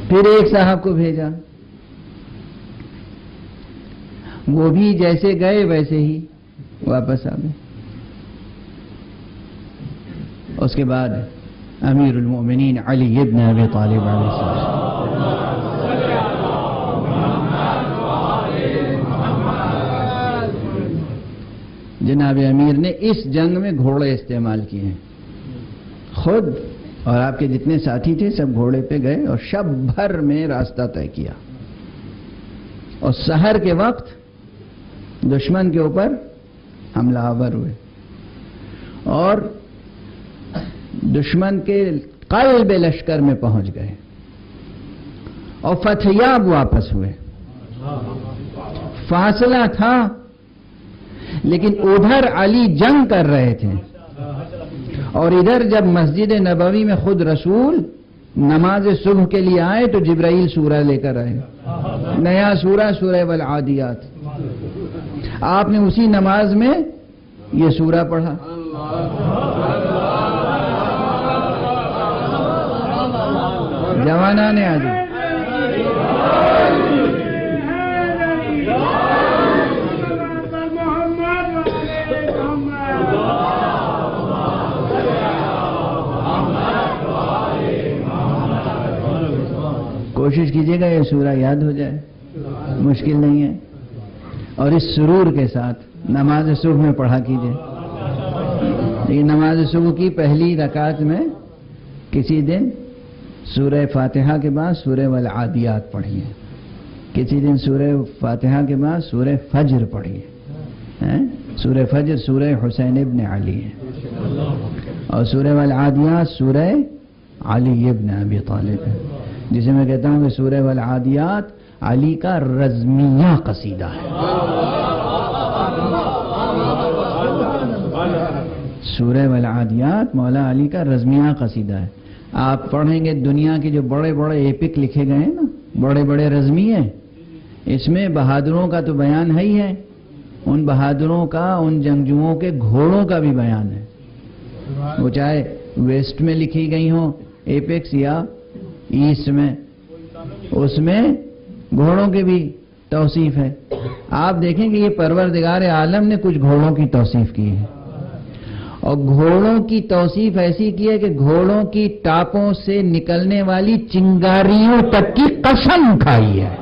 پھر ایک صاحب کو بھیجا، وہ بھی جیسے گئے ویسے ہی واپس آ گئے۔ اس کے بعد امیر المؤمنین علی ابن ابی طالب علیہ السلام، جناب امیر نے اس جنگ میں گھوڑے استعمال کیے ہیں، خود اور آپ کے جتنے ساتھی تھے سب گھوڑے پہ گئے اور شب بھر میں راستہ طے کیا، اور سحر کے وقت دشمن کے اوپر حملہ آور ہوئے اور دشمن کے قلب لشکر میں پہنچ گئے اور فتحیاب واپس ہوئے۔ فاصلہ تھا لیکن ادھر علی جنگ کر رہے تھے اور ادھر جب مسجد نبوی میں خود رسول نماز صبح کے لیے آئے تو جبرائیل سورہ لے کر آئے، نیا سورہ، سورہ والعادیات۔ آپ نے اسی نماز میں یہ سورہ پڑھا۔ جوانان آج کوشش کیجیے گا یہ سورہ یاد ہو جائے، مشکل نہیں ہے، اور اس سرور کے ساتھ نماز صبح میں پڑھا کیجیے۔ لیکن نماز صبح کی پہلی رکعت میں کسی دن سورہ فاتحہ کے بعد سورہ والعادیات پڑھیے، کسی دن سورہ فاتحہ کے بعد سورہ فجر پڑھیے۔ سورہ فجر سورہ حسین ابن علی ہے، اور سورہ والعادیات سورہ علی ابن ابی طالب ہے، جسے میں کہتا ہوں کہ سورہ والعادیات علی کا رزمیہ قصیدہ ہے۔ سورہ والعادیات مولا علی کا رزمیہ قصیدہ ہے۔ آپ پڑھیں گے دنیا کے جو بڑے بڑے ایپک لکھے گئے ہیں نا، بڑے بڑے رزمیے، اس میں بہادروں کا تو بیان ہے ہی ہے، ان بہادروں کا، ان جنگجوؤں کے گھوڑوں کا بھی بیان ہے، وہ چاہے ویسٹ میں لکھی گئی ہوں ایپکس یا ایسٹ میں، اس میں گھوڑوں کی بھی توصیف ہے۔ آپ دیکھیں کہ یہ پروردگار عالم نے کچھ گھوڑوں کی توصیف کی ہے، اور گھوڑوں کی توصیف ایسی کی ہے کہ گھوڑوں کی ٹاپوں سے نکلنے والی چنگاریوں تک کی قسم کھائی ہے۔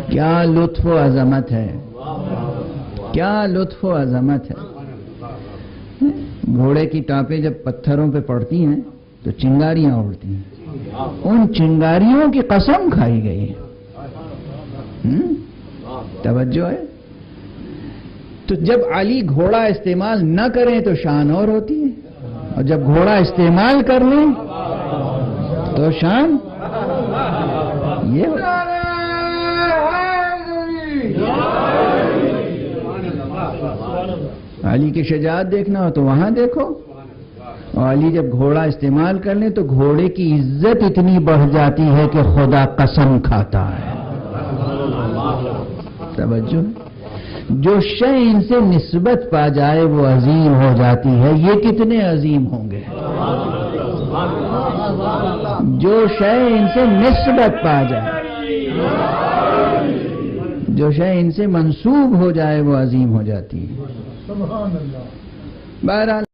کیا لطف و عظمت ہے، کیا لطف و عظمت ہے۔ گھوڑے کی ٹانپیں جب پتھروں پہ پڑتی ہیں تو چنگاریاں اڑتی ہیں، ان چنگاریوں کی قسم کھائی گئی ہے۔ توجہ ہے؟ تو جب علی گھوڑا استعمال نہ کریں تو شان اور ہوتی ہے، اور جب گھوڑا استعمال کر لیں تو شان یہ ہوتی ہے۔ علی کی شجاعت دیکھنا ہو تو وہاں دیکھو، اور علی جب گھوڑا استعمال کر لیں تو گھوڑے کی عزت اتنی بڑھ جاتی ہے کہ خدا قسم کھاتا ہے۔ توجہ، جو شے ان سے نسبت پا جائے وہ عظیم ہو جاتی ہے، یہ کتنے عظیم ہوں گے۔ جو شے ان سے نسبت پا جائے، جو شے ان سے منسوب ہو جائے وہ عظیم ہو جاتی ہے۔ بہرحال